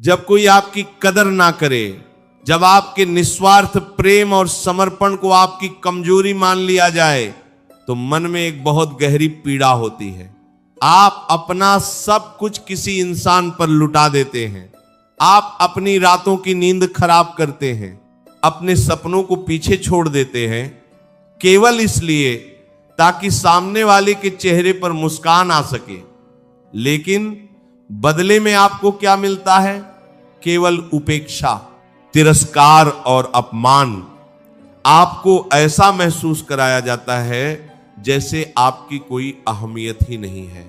जब कोई आपकी कदर ना करे, जब आपके निस्वार्थ प्रेम और समर्पण को आपकी कमजोरी मान लिया जाए, तो मन में एक बहुत गहरी पीड़ा होती है। आप अपना सब कुछ किसी इंसान पर लुटा देते हैं। आप अपनी रातों की नींद खराब करते हैं, अपने सपनों को पीछे छोड़ देते हैं, केवल इसलिए ताकि सामने वाले के चेहरे पर मुस्कान आ सके। लेकिन बदले में आपको क्या मिलता है? केवल उपेक्षा, तिरस्कार और अपमान। आपको ऐसा महसूस कराया जाता है जैसे आपकी कोई अहमियत ही नहीं है,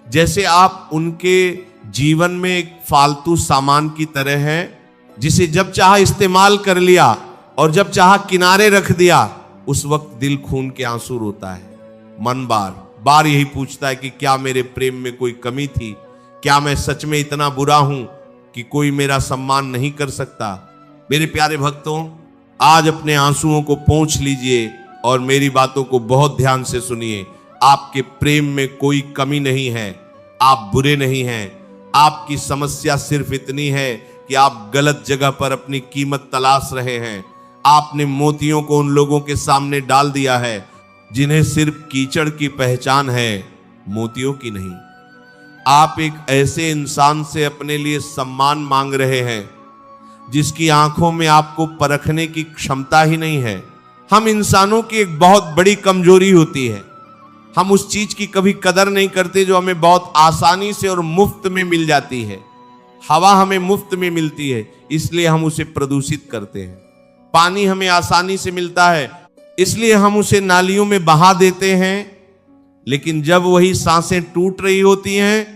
जैसे आप उनके जीवन में एक फालतू सामान की तरह हैं, जिसे जब चाहा इस्तेमाल कर लिया और जब चाहा किनारे रख दिया। उस वक्त दिल खून के आंसू रोता है। मन बार बार यही पूछता है कि क्या मेरे प्रेम में कोई कमी थी? क्या मैं सच में इतना बुरा हूं कि कोई मेरा सम्मान नहीं कर सकता? मेरे प्यारे भक्तों, आज अपने आंसुओं को पोंछ लीजिए और मेरी बातों को बहुत ध्यान से सुनिए। आपके प्रेम में कोई कमी नहीं है, आप बुरे नहीं हैं। आपकी समस्या सिर्फ इतनी है कि आप गलत जगह पर अपनी कीमत तलाश रहे हैं। आपने मोतियों को उन लोगों के सामने डाल दिया है जिन्हें सिर्फ कीचड़ की पहचान है, मोतियों की नहीं। आप एक ऐसे इंसान से अपने लिए सम्मान मांग रहे हैं जिसकी आंखों में आपको परखने की क्षमता ही नहीं है। हम इंसानों की एक बहुत बड़ी कमजोरी होती है, हम उस चीज की कभी कदर नहीं करते जो हमें बहुत आसानी से और मुफ्त में मिल जाती है। हवा हमें मुफ्त में मिलती है, इसलिए हम उसे प्रदूषित करते हैं। पानी हमें आसानी से मिलता है, इसलिए हम उसे नालियों में बहा देते हैं। लेकिन जब वही सांसें टूट रही होती हैं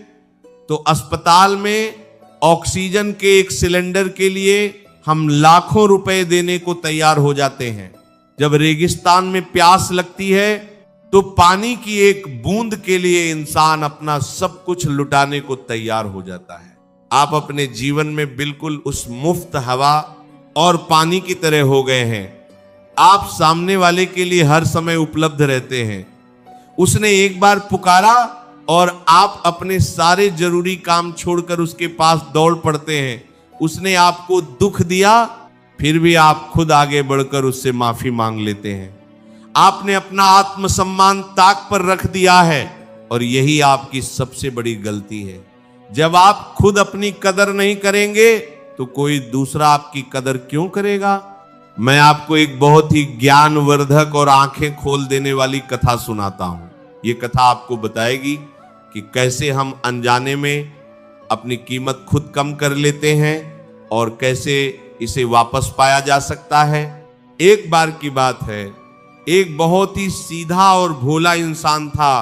तो अस्पताल में ऑक्सीजन के एक सिलेंडर के लिए हम लाखों रुपए देने को तैयार हो जाते हैं। जब रेगिस्तान में प्यास लगती है तो पानी की एक बूंद के लिए इंसान अपना सब कुछ लुटाने को तैयार हो जाता है। आप अपने जीवन में बिल्कुल उस मुफ्त हवा और पानी की तरह हो गए हैं। आप सामने वाले के लिए हर समय उपलब्ध रहते हैं। उसने एक बार पुकारा और आप अपने सारे जरूरी काम छोड़कर उसके पास दौड़ पड़ते हैं। उसने आपको दुख दिया, फिर भी आप खुद आगे बढ़कर उससे माफी मांग लेते हैं। आपने अपना आत्मसम्मान ताक पर रख दिया है और यही आपकी सबसे बड़ी गलती है। जब आप खुद अपनी कदर नहीं करेंगे तो कोई दूसरा आपकी कदर क्यों करेगा? मैं आपको एक बहुत ही ज्ञानवर्धक और आंखें खोल देने वाली कथा सुनाता हूं। यह कथा आपको बताएगी कि कैसे हम अनजाने में अपनी कीमत खुद कम कर लेते हैं और कैसे इसे वापस पाया जा सकता है। एक बार की बात है, एक बहुत ही सीधा और भोला इंसान था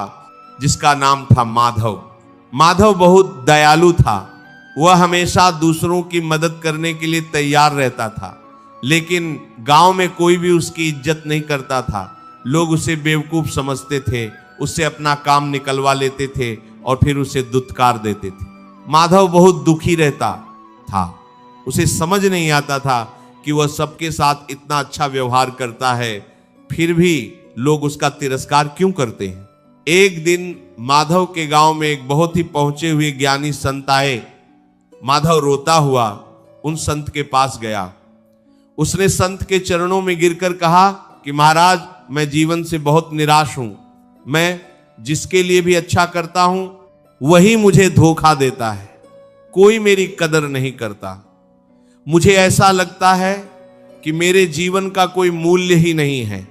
जिसका नाम था माधव। माधव बहुत दयालु था। वह हमेशा दूसरों की मदद करने के लिए तैयार रहता था, लेकिन गांव में कोई भी उसकी इज्जत नहीं करता था। लोग उसे बेवकूफ समझते थे, उससे अपना काम निकलवा लेते थे और फिर उसे दुत्कार देते थे। माधव बहुत दुखी रहता था। उसे समझ नहीं आता था कि वह सबके साथ इतना अच्छा व्यवहार करता है, फिर भी लोग उसका तिरस्कार क्यों करते हैं। एक दिन माधव के गांव में एक बहुत ही पहुंचे हुए ज्ञानी संत आए। माधव रोता हुआ उन संत के पास गया। उसने संत के चरणों में गिरकर कहा कि महाराज, मैं जीवन से बहुत निराश हूं। मैं जिसके लिए भी अच्छा करता हूं वही मुझे धोखा देता है। कोई मेरी कदर नहीं करता। मुझे ऐसा लगता है कि मेरे जीवन का कोई मूल्य ही नहीं है।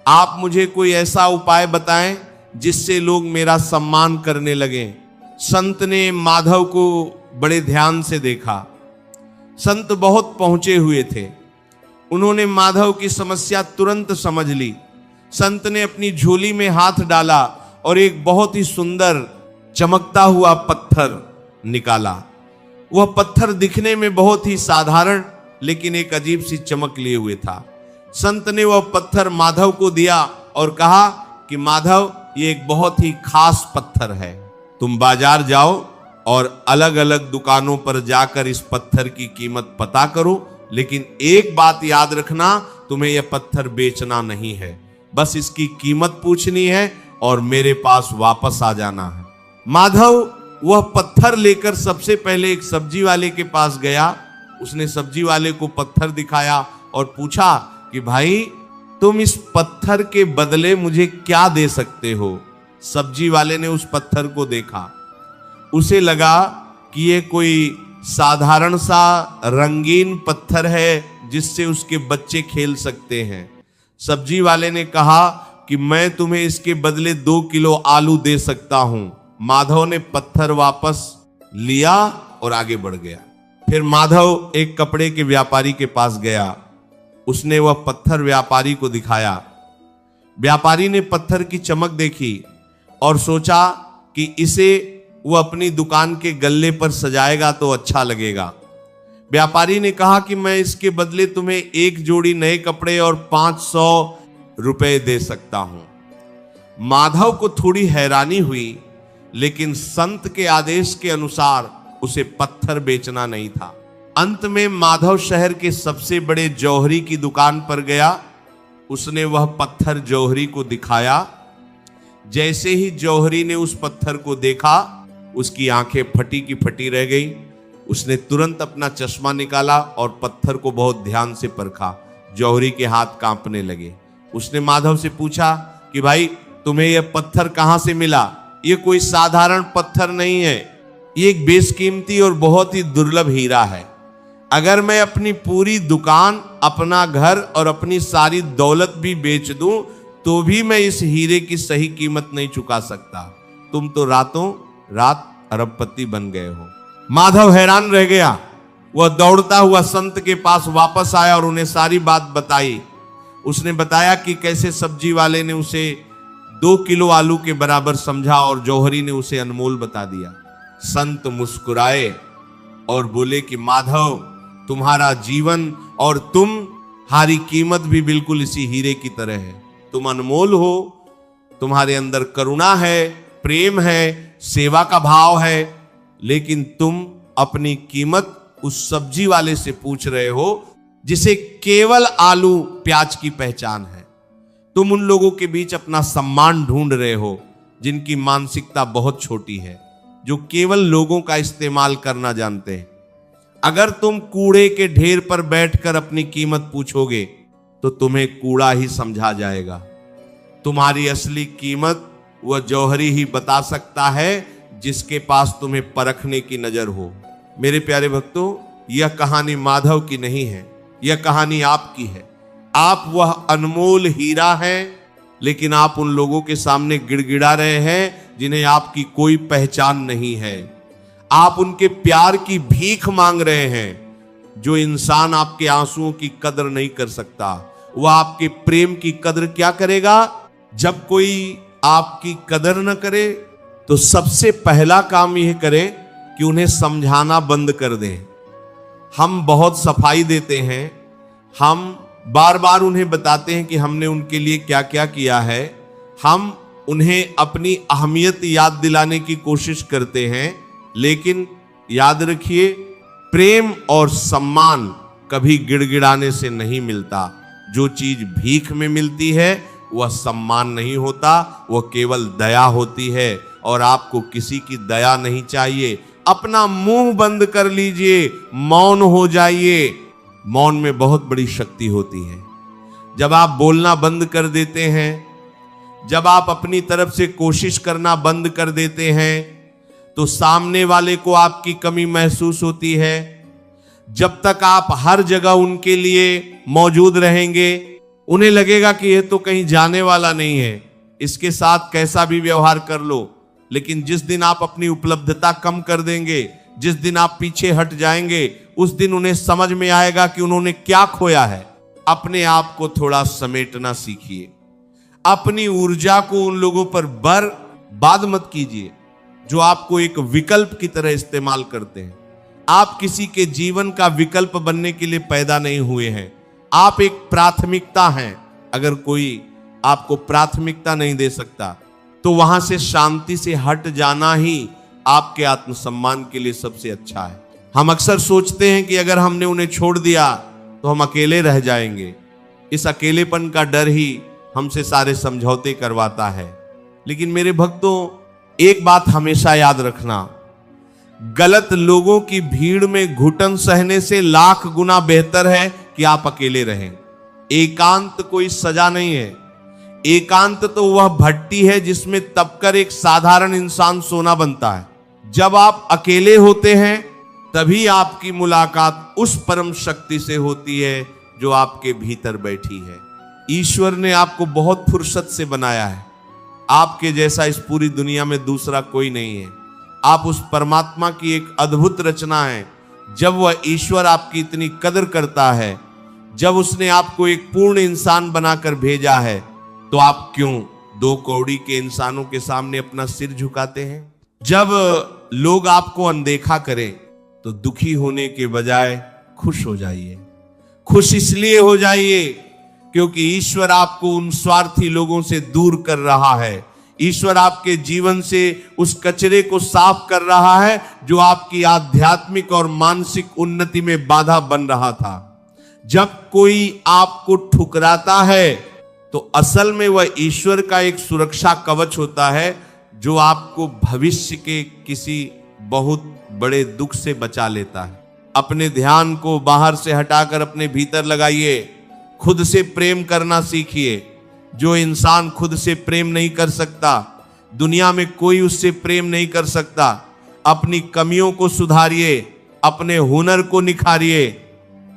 आप मुझे कोई ऐसा उपाय बताएं जिससे लोग मेरा सम्मान करने लगें। संत ने माधव को बड़े ध्यान से देखा। संत बहुत पहुंचे हुए थे। उन्होंने माधव की समस्या तुरंत समझ ली। संत ने अपनी झोली में हाथ डाला और एक बहुत ही सुंदर चमकता हुआ पत्थर निकाला। वह पत्थर दिखने में बहुत ही साधारण लेकिन एक अजीब सी चमक लिए हुए था। संत ने वह पत्थर माधव को दिया और कहा कि माधव, ये एक बहुत ही खास पत्थर है। तुम बाजार जाओ और अलग अलग दुकानों पर जाकर इस पत्थर की कीमत पता करो, लेकिन एक बात याद रखना, तुम्हें यह पत्थर बेचना नहीं है, बस इसकी कीमत पूछनी है और मेरे पास वापस आ जाना है। माधव वह पत्थर लेकर सबसे पहले एक सब्जी वाले के पास गया। उसने सब्जी वाले को पत्थर दिखाया और पूछा कि भाई तुम इस पत्थर के बदले मुझे क्या दे सकते हो। सब्जी वाले ने उस पत्थर को देखा, उसे लगा कि ये कोई साधारण सा रंगीन पत्थर है जिससे उसके बच्चे खेल सकते हैं। सब्जी वाले ने कहा कि मैं तुम्हें इसके बदले 2 किलो आलू दे सकता हूं। माधव ने पत्थर वापस लिया और आगे बढ़ गया। फिर माधव एक कपड़े के व्यापारी के पास गया। उसने वह पत्थर व्यापारी को दिखाया। व्यापारी ने पत्थर की चमक देखी और सोचा कि इसे वह अपनी दुकान के गल्ले पर सजाएगा तो अच्छा लगेगा। व्यापारी ने कहा कि मैं इसके बदले तुम्हें 1 जोड़ी नए कपड़े और 500 रुपए दे सकता हूं। माधव को थोड़ी हैरानी हुई, लेकिन संत के आदेश के अनुसार उसे पत्थर बेचना नहीं था। अंत में माधव शहर के सबसे बड़े जौहरी की दुकान पर गया। उसने वह पत्थर जौहरी को दिखाया। जैसे ही जौहरी ने उस पत्थर को देखा, उसकी आंखें फटी की फटी रह गई। उसने तुरंत अपना चश्मा निकाला और पत्थर को बहुत ध्यान से परखा। जौहरी के हाथ कांपने लगे। उसने माधव से पूछा कि भाई तुम्हें यह पत्थर कहां से मिला? यह कोई साधारण पत्थर नहीं है, ये एक बेशकीमती और बहुत ही दुर्लभ हीरा है। अगर मैं अपनी पूरी दुकान, अपना घर और अपनी सारी दौलत भी बेच दूं तो भी मैं इस हीरे की सही कीमत नहीं चुका सकता। तुम तो रातों रात अरबपति बन गए हो। माधव हैरान रह गया। वह दौड़ता हुआ संत के पास वापस आया और उन्हें सारी बात बताई। उसने बताया कि कैसे सब्जी वाले ने उसे 2 किलो आलू के बराबर समझा और जौहरी ने उसे अनमोल बता दिया। संत मुस्कुराए और बोले कि माधव, तुम्हारा जीवन और तुम्हारी कीमत भी बिल्कुल इसी हीरे की तरह है। तुम अनमोल हो, तुम्हारे अंदर करुणा है, प्रेम है, सेवा का भाव है, लेकिन तुम अपनी कीमत उस सब्जी वाले से पूछ रहे हो जिसे केवल आलू प्याज की पहचान है। तुम उन लोगों के बीच अपना सम्मान ढूंढ रहे हो जिनकी मानसिकता बहुत छोटी है, जो केवल लोगों का इस्तेमाल करना जानते हैं। अगर तुम कूड़े के ढेर पर बैठकर अपनी कीमत पूछोगे तो तुम्हें कूड़ा ही समझा जाएगा। तुम्हारी असली कीमत वह जौहरी ही बता सकता है जिसके पास तुम्हें परखने की नजर हो। मेरे प्यारे भक्तों, यह कहानी माधव की नहीं है, यह कहानी आपकी है। आप वह अनमोल हीरा हैं, लेकिन आप उन लोगों के सामने गिड़गिड़ा रहे हैं जिन्हें आपकी कोई पहचान नहीं है। आप उनके प्यार की भीख मांग रहे हैं। जो इंसान आपके आंसुओं की कदर नहीं कर सकता, वह आपके प्रेम की कदर क्या करेगा? जब कोई आपकी कदर न करे तो सबसे पहला काम यह करें कि उन्हें समझाना बंद कर दें। हम बहुत सफाई देते हैं, हम बार बार उन्हें बताते हैं कि हमने उनके लिए क्या क्या किया है। हम उन्हें अपनी अहमियत याद दिलाने की कोशिश करते हैं, लेकिन याद रखिए, प्रेम और सम्मान कभी गिड़गिड़ाने से नहीं मिलता। जो चीज भीख में मिलती है वह सम्मान नहीं होता, वह केवल दया होती है। और आपको किसी की दया नहीं चाहिए। अपना मुंह बंद कर लीजिए, मौन हो जाइए। मौन में बहुत बड़ी शक्ति होती है। जब आप बोलना बंद कर देते हैं, जब आप अपनी तरफ से कोशिश करना बंद कर देते हैं, तो सामने वाले को आपकी कमी महसूस होती है। जब तक आप हर जगह उनके लिए मौजूद रहेंगे, उन्हें लगेगा कि यह तो कहीं जाने वाला नहीं है, इसके साथ कैसा भी व्यवहार कर लो। लेकिन जिस दिन आप अपनी उपलब्धता कम कर देंगे, जिस दिन आप पीछे हट जाएंगे, उस दिन उन्हें समझ में आएगा कि उन्होंने क्या खोया है। अपने आप को थोड़ा समेटना सीखिए। अपनी ऊर्जा को उन लोगों पर बर्बाद मत कीजिए जो आपको एक विकल्प की तरह इस्तेमाल करते हैं। आप किसी के जीवन का विकल्प बनने के लिए पैदा नहीं हुए हैं। आप एक प्राथमिकता हैं। अगर कोई आपको प्राथमिकता नहीं दे सकता तो वहां से शांति से हट जाना ही आपके आत्मसम्मान के लिए सबसे अच्छा है। हम अक्सर सोचते हैं कि अगर हमने उन्हें छोड़ दिया तो हम अकेले रह जाएंगे। इस अकेलेपन का डर ही हमसे सारे समझौते करवाता है। लेकिन मेरे भक्तों, एक बात हमेशा याद रखना, गलत लोगों की भीड़ में घुटन सहने से लाख गुना बेहतर है कि आप अकेले रहें। एकांत कोई सजा नहीं है। एकांत तो वह भट्टी है जिसमें तपकर एक साधारण इंसान सोना बनता है। जब आप अकेले होते हैं तभी आपकी मुलाकात उस परम शक्ति से होती है जो आपके भीतर बैठी है। ईश्वर ने आपको बहुत फुर्सत से बनाया है। आपके जैसा इस पूरी दुनिया में दूसरा कोई नहीं है। आप उस परमात्मा की एक अद्भुत रचना है। जब वह ईश्वर आपकी इतनी कदर करता है, जब उसने आपको एक पूर्ण इंसान बनाकर भेजा है, तो आप क्यों दो कौड़ी के इंसानों के सामने अपना सिर झुकाते हैं? जब लोग आपको अनदेखा करें तो दुखी होने के बजाय खुश हो जाइए। खुश इसलिए हो जाइए क्योंकि ईश्वर आपको उन स्वार्थी लोगों से दूर कर रहा है। ईश्वर आपके जीवन से उस कचरे को साफ कर रहा है जो आपकी आध्यात्मिक और मानसिक उन्नति में बाधा बन रहा था। जब कोई आपको ठुकराता है तो असल में वह ईश्वर का एक सुरक्षा कवच होता है जो आपको भविष्य के किसी बहुत बड़े दुख से बचा लेता है। अपने ध्यान को बाहर से हटाकर अपने भीतर लगाइए। खुद से प्रेम करना सीखिए। जो इंसान खुद से प्रेम नहीं कर सकता, दुनिया में कोई उससे प्रेम नहीं कर सकता। अपनी कमियों को सुधारिए, अपने हुनर को निखारिए,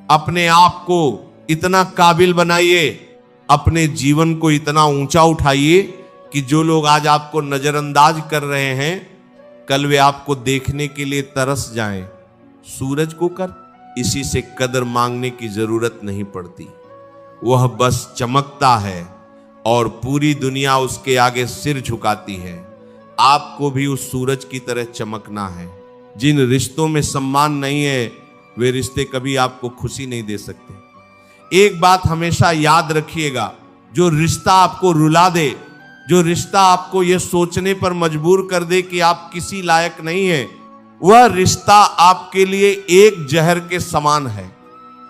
अपने आप को इतना काबिल बनाइए, अपने जीवन को इतना ऊंचा उठाइए कि जो लोग आज आपको नजरअंदाज कर रहे हैं, कल वे आपको देखने के लिए तरस जाएं। सूरज को कर इसी से कदर मांगने की जरूरत नहीं पड़ती। वह बस चमकता है और पूरी दुनिया उसके आगे सिर झुकाती है। आपको भी उस सूरज की तरह चमकना है। जिन रिश्तों में सम्मान नहीं है, वे रिश्ते कभी आपको खुशी नहीं दे सकते। एक बात हमेशा याद रखिएगा, जो रिश्ता आपको रुला दे, जो रिश्ता आपको यह सोचने पर मजबूर कर दे कि आप किसी लायक नहीं है, वह रिश्ता आपके लिए एक जहर के समान है।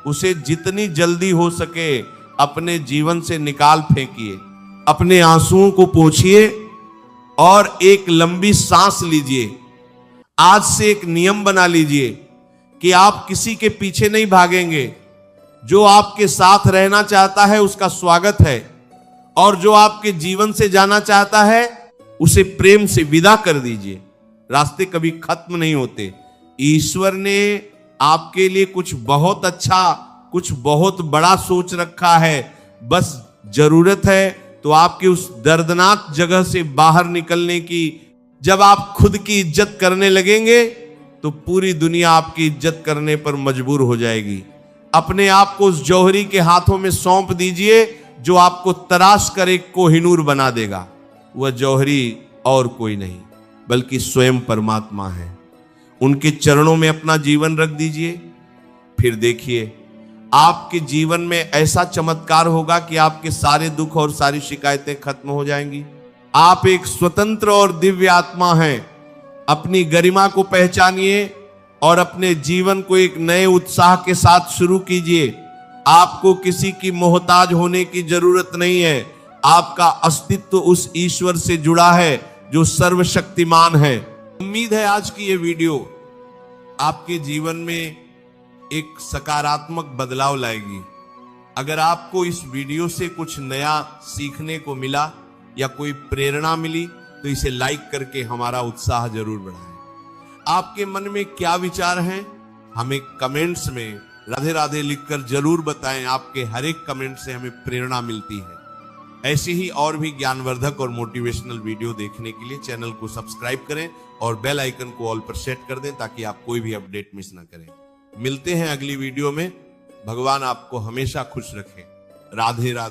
उसे जितनी जल्दी हो सके अपने जीवन से निकाल फेंकिए। अपने आंसुओं को पोंछिए और एक लंबी सांस लीजिए। आज से एक नियम बना लीजिए कि आप किसी के पीछे नहीं भागेंगे। जो आपके साथ रहना चाहता है उसका स्वागत है, और जो आपके जीवन से जाना चाहता है उसे प्रेम से विदा कर दीजिए। रास्ते कभी खत्म नहीं होते। ईश्वर ने आपके लिए कुछ बहुत अच्छा, कुछ बहुत बड़ा सोच रखा है। बस जरूरत है तो आपके उस दर्दनाक जगह से बाहर निकलने की। जब आप खुद की इज्जत करने लगेंगे तो पूरी दुनिया आपकी इज्जत करने पर मजबूर हो जाएगी। अपने आप को उस जौहरी के हाथों में सौंप दीजिए जो आपको तराश कर एक कोहिनूर बना देगा। वह जौहरी और कोई नहीं बल्कि स्वयं परमात्मा है। उनके चरणों में अपना जीवन रख दीजिए, फिर देखिए आपके जीवन में ऐसा चमत्कार होगा कि आपके सारे दुख और सारी शिकायतें खत्म हो जाएंगी। आप एक स्वतंत्र और दिव्य आत्मा हैं। अपनी गरिमा को पहचानिए और अपने जीवन को एक नए उत्साह के साथ शुरू कीजिए। आपको किसी की मोहताज होने की जरूरत नहीं है। आपका अस्तित्व उस ईश्वर से जुड़ा है जो सर्वशक्तिमान है। उम्मीद है आज की ये वीडियो आपके जीवन में एक सकारात्मक बदलाव लाएगी। अगर आपको इस वीडियो से कुछ नया सीखने को मिला या कोई प्रेरणा मिली तो इसे लाइक करके हमारा उत्साह जरूर बढ़ाएं। आपके मन में क्या विचार हैं हमें कमेंट्स में राधे राधे लिखकर जरूर बताएं। आपके हर एक कमेंट से हमें प्रेरणा मिलती है। ऐसे ही और भी ज्ञानवर्धक और मोटिवेशनल वीडियो देखने के लिए चैनल को सब्सक्राइब करें और बेल आइकन को ऑल पर सेट कर दें ताकि आप कोई भी अपडेट मिस ना करें। मिलते हैं अगली वीडियो में। भगवान आपको हमेशा खुश रखे। राधे राधे।